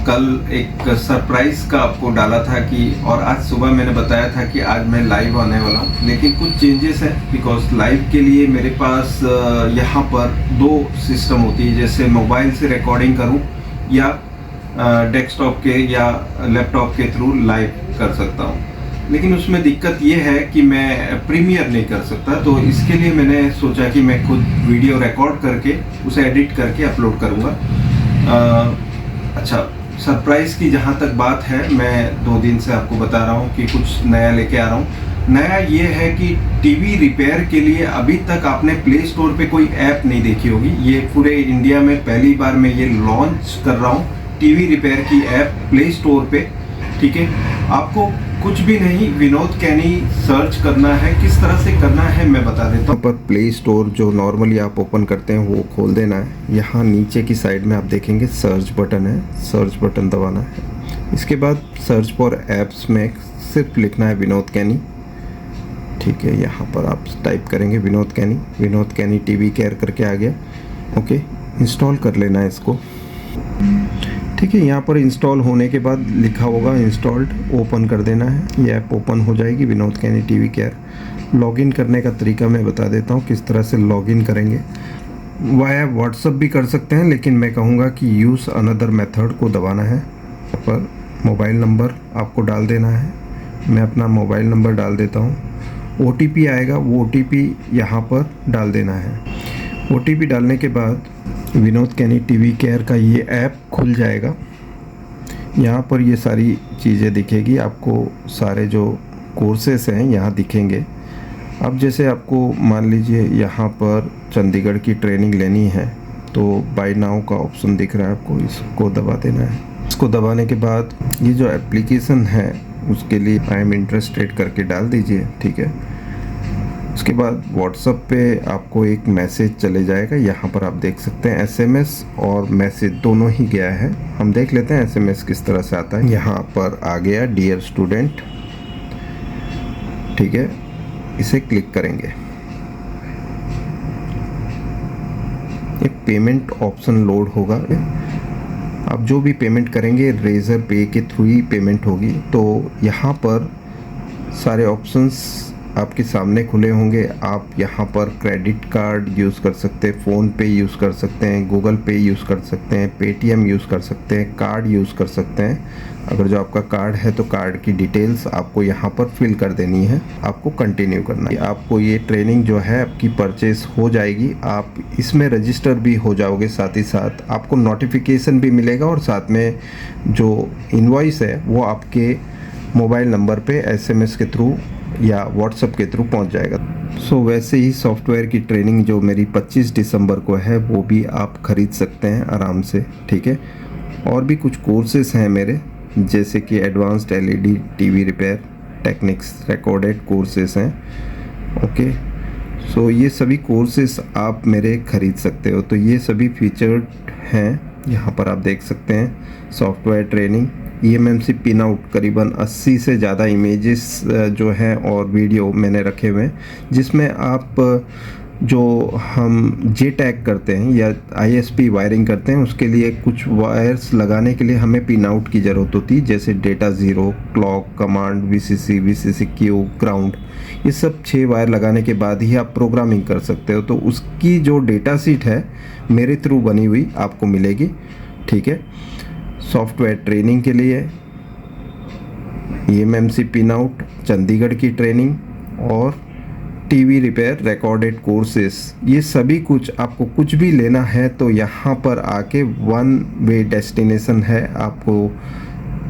कल एक सरप्राइज़ का आपको डाला था कि, और आज सुबह मैंने बताया था कि आज मैं लाइव आने वाला हूँ, लेकिन कुछ चेंजेस हैं बिकॉज लाइव के लिए मेरे पास यहाँ पर दो सिस्टम होती है, जैसे मोबाइल से रिकॉर्डिंग करूँ या डेस्कटॉप के या लैपटॉप के थ्रू लाइव कर सकता हूँ। लेकिन उसमें दिक्कत ये है कि मैं प्रीमियर नहीं कर सकता, तो इसके लिए मैंने सोचा कि मैं खुद वीडियो रिकॉर्ड करके उसे एडिट करके अपलोड करूँगा। अच्छा, सरप्राइज़ की जहाँ तक बात है, मैं 2 दिन से आपको बता रहा हूँ कि कुछ नया लेके आ रहा हूँ। नया ये है कि टीवी रिपेयर के लिए अभी तक आपने प्ले स्टोर पे कोई ऐप नहीं देखी होगी। ये पूरे इंडिया में पहली बार मैं ये लॉन्च कर रहा हूँ, टीवी रिपेयर की ऐप प्ले स्टोर पे। ठीक है, आपको कुछ भी नहीं, विनोद कैनी सर्च करना है। किस तरह से करना है मैं बता देता हूँ। पर प्ले स्टोर जो नॉर्मली आप ओपन करते हैं वो खोल देना है। यहाँ नीचे की साइड में आप देखेंगे सर्च बटन है, सर्च बटन दबाना है। इसके बाद सर्च फॉर ऐप्स में सिर्फ लिखना है विनोद कैनी। ठीक है, यहाँ पर आप टाइप करेंगे विनोद कैनी टीवी केयर करके आ गया। ओके, इंस्टॉल कर लेना है इसको। ठीक है, यहाँ पर इंस्टॉल होने के बाद लिखा होगा इंस्टॉल्ड, ओपन कर देना है। ये ऐप ओपन हो जाएगी, विनोद कैनी टीवी केयर। लॉगिन करने का तरीका मैं बता देता हूँ किस तरह से लॉगिन करेंगे। वाया व्हाट्सअप भी कर सकते हैं, लेकिन मैं कहूँगा कि यूज़ अनदर मेथड को दबाना है। यहाँ पर मोबाइल नंबर आपको डाल देना है। मैं अपना मोबाइल नंबर डाल देता हूँ। OTP आएगा, वो OTP यहाँ पर डाल देना है। OTP डालने के बाद विनोद कैनी टीवी केयर का ये ऐप खुल जाएगा। यहाँ पर ये सारी चीज़ें दिखेगी आपको, सारे जो कोर्सेस हैं यहाँ दिखेंगे। अब जैसे आपको मान लीजिए यहाँ पर चंडीगढ़ की ट्रेनिंग लेनी है, तो बाय नाउ का ऑप्शन दिख रहा है आपको, इसको दबा देना है। इसको दबाने के बाद ये जो एप्लीकेशन है उसके लिए आई एम इंटरेस्टेड करके डाल दीजिए। ठीक है, उसके बाद व्हाट्सएप पे आपको एक मैसेज चले जाएगा। यहाँ पर आप देख सकते हैं SMS और मैसेज दोनों ही गया है। हम देख लेते हैं SMS किस तरह से आता है। यहाँ पर आ गया डियर स्टूडेंट। ठीक है, इसे क्लिक करेंगे। एक पेमेंट ऑप्शन लोड होगा। आप जो भी पेमेंट करेंगे रेजर पे के थ्रू ही पेमेंट होगी। तो यहाँ पर सारे ऑप्शंस आपके सामने खुले होंगे। आप यहाँ पर क्रेडिट कार्ड यूज़ कर सकते हैं, फ़ोन पे यूज़ कर सकते हैं, गूगल पे यूज़ कर सकते हैं, पेटीएम यूज़ कर सकते हैं, कार्ड यूज़ कर सकते हैं। अगर जो आपका कार्ड है तो कार्ड की डिटेल्स आपको यहाँ पर फिल कर देनी है, आपको कंटिन्यू करना है। आपको ये ट्रेनिंग जो है आपकी परचेस हो जाएगी, आप इसमें रजिस्टर भी हो जाओगे। साथ ही साथ आपको नोटिफिकेशन भी मिलेगा और साथ में जो इनवॉइस है वो आपके मोबाइल नंबर पे SMS के थ्रू या व्हाट्सएप के थ्रू पहुंच जाएगा। सो वैसे ही सॉफ्टवेयर की ट्रेनिंग जो मेरी 25 दिसंबर को है वो भी आप ख़रीद सकते हैं आराम से। ठीक है, और भी कुछ कोर्सेस हैं मेरे, जैसे कि advanced LED TV repair techniques recorded courses हैं। ओके, सो ये सभी कोर्सेस आप मेरे ख़रीद सकते हो। तो ये सभी फीचर्ड हैं, यहाँ पर आप देख सकते हैं। Software training, EMMC pin out, करीबन 80 से ज़्यादा इमेजेस जो हैं और वीडियो मैंने रखे हुए हैं, जिसमें आप जो हम जे टैग करते हैं या ISP वायरिंग करते हैं, उसके लिए कुछ वायर्स लगाने के लिए हमें पिन आउट की ज़रूरत होती है, जैसे data zero, clock, command, VCC, ground. ये सब 6 वायर लगाने के बाद ही आप प्रोग्रामिंग कर सकते हो। तो उसकी जो डेटा शीट है मेरे थ्रू बनी हुई आपको मिलेगी। ठीक है, सॉफ्टवेयर ट्रेनिंग के लिए EMMC पिन आउट, चंडीगढ़ की ट्रेनिंग और टीवी रिपेयर रिकॉर्डेड कोर्सेस, ये सभी कुछ आपको कुछ भी लेना है तो यहाँ पर आके 1 वे डेस्टिनेशन है। आपको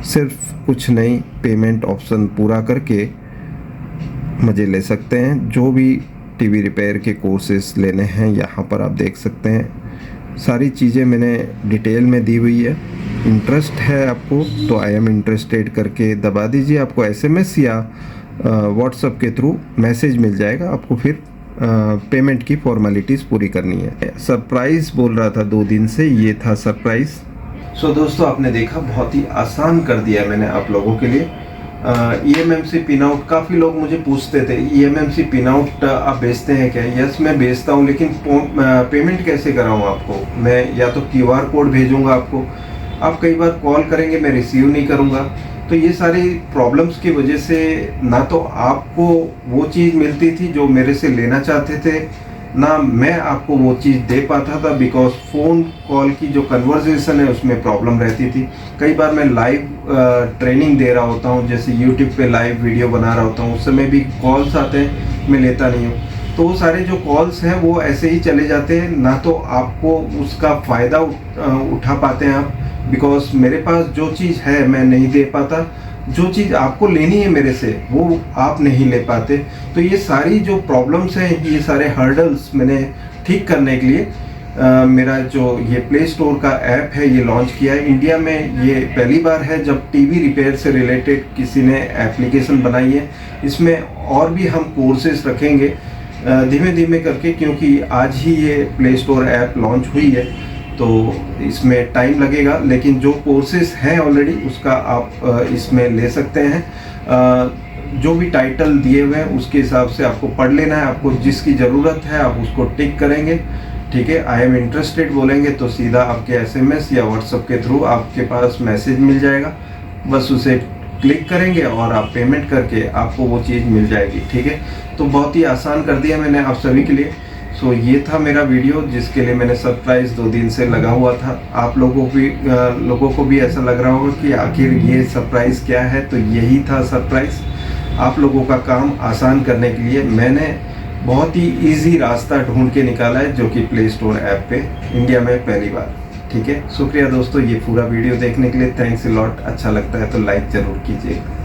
सिर्फ कुछ नहीं, पेमेंट ऑप्शन पूरा करके मज़े ले सकते हैं। जो भी टीवी रिपेयर के कोर्सेस लेने हैं यहाँ पर आप देख सकते हैं। सारी चीज़ें मैंने डिटेल में दी हुई है। इंटरेस्ट है आपको तो आई एम इंटरेस्टेड करके दबा दीजिए। आपको SMS या व्हाट्सएप के थ्रू मैसेज मिल जाएगा। आपको फिर पेमेंट की फॉर्मेलिटीज़ पूरी करनी है। सरप्राइज़ बोल रहा था 2 दिन से, ये था सरप्राइज़। सो दोस्तों, आपने देखा, बहुत ही आसान कर दिया है मैंने आप लोगों के लिए। EMMC पिन आउट, काफ़ी लोग मुझे पूछते थे EMMC पिन आउट आप बेचते हैं क्या? यस, मैं बेचता हूँ, लेकिन पेमेंट कैसे कराऊँ आपको? मैं या तो QR कोड भेजूँगा आपको, आप कई बार कॉल करेंगे मैं रिसीव नहीं करूँगा। तो ये सारी प्रॉब्लम्स की वजह से ना तो आपको वो चीज़ मिलती थी जो मेरे से लेना चाहते थे, ना मैं आपको वो चीज़ दे पाता था, बिकॉज फ़ोन कॉल की जो कन्वर्जेसन है उसमें प्रॉब्लम रहती थी। कई बार मैं लाइव ट्रेनिंग दे रहा होता हूँ, जैसे यूट्यूब पे लाइव वीडियो बना रहा होता हूँ, उस समय भी कॉल्स आते हैं, मैं लेता नहीं हूँ। तो वो सारे जो कॉल्स हैं वो ऐसे ही चले जाते हैं, ना तो आपको उसका फ़ायदा उठा पाते हैं आप, बिकॉज मेरे पास जो चीज़ है मैं नहीं दे पाता, जो चीज़ आपको लेनी है मेरे से वो आप नहीं ले पाते। तो ये सारी जो प्रॉब्लम्स हैं, ये सारे हर्डल्स मैंने ठीक करने के लिए मेरा जो ये प्ले स्टोर का ऐप है ये लॉन्च किया है। इंडिया में ये पहली बार है जब टीवी रिपेयर से रिलेटेड किसी ने एप्लीकेशन बनाई है। इसमें और भी हम कोर्सेज रखेंगे धीमे धीमे करके, क्योंकि आज ही ये प्ले स्टोर ऐप लॉन्च हुई है तो इसमें टाइम लगेगा, लेकिन जो कोर्सेज हैं ऑलरेडी उसका आप इसमें ले सकते हैं। जो भी टाइटल दिए हुए हैं उसके हिसाब से आपको पढ़ लेना है, आपको जिसकी ज़रूरत है आप उसको टिक करेंगे, ठीक है। आई एम इंटरेस्टेड बोलेंगे तो सीधा आपके SMS या व्हाट्सएप के थ्रू आपके पास मैसेज मिल जाएगा, बस उसे क्लिक करेंगे और आप पेमेंट करके आपको वो चीज़ मिल जाएगी, ठीक है। तो बहुत ही आसान कर दिया मैंने आप सभी के लिए। सो ये था मेरा वीडियो जिसके लिए मैंने सरप्राइज़ 2 दिन से लगा हुआ था। आप लोगों को भी ऐसा लग रहा होगा कि आखिर ये सरप्राइज़ क्या है, तो यही था सरप्राइज़। आप लोगों का काम आसान करने के लिए मैंने बहुत ही इजी रास्ता ढूंढ के निकाला है, जो कि प्ले स्टोर ऐप पे इंडिया में पहली बार, ठीक है। शुक्रिया दोस्तों ये पूरा वीडियो देखने के लिए, थैंक्स अ लॉट। अच्छा लगता है तो लाइक ज़रूर कीजिएगा।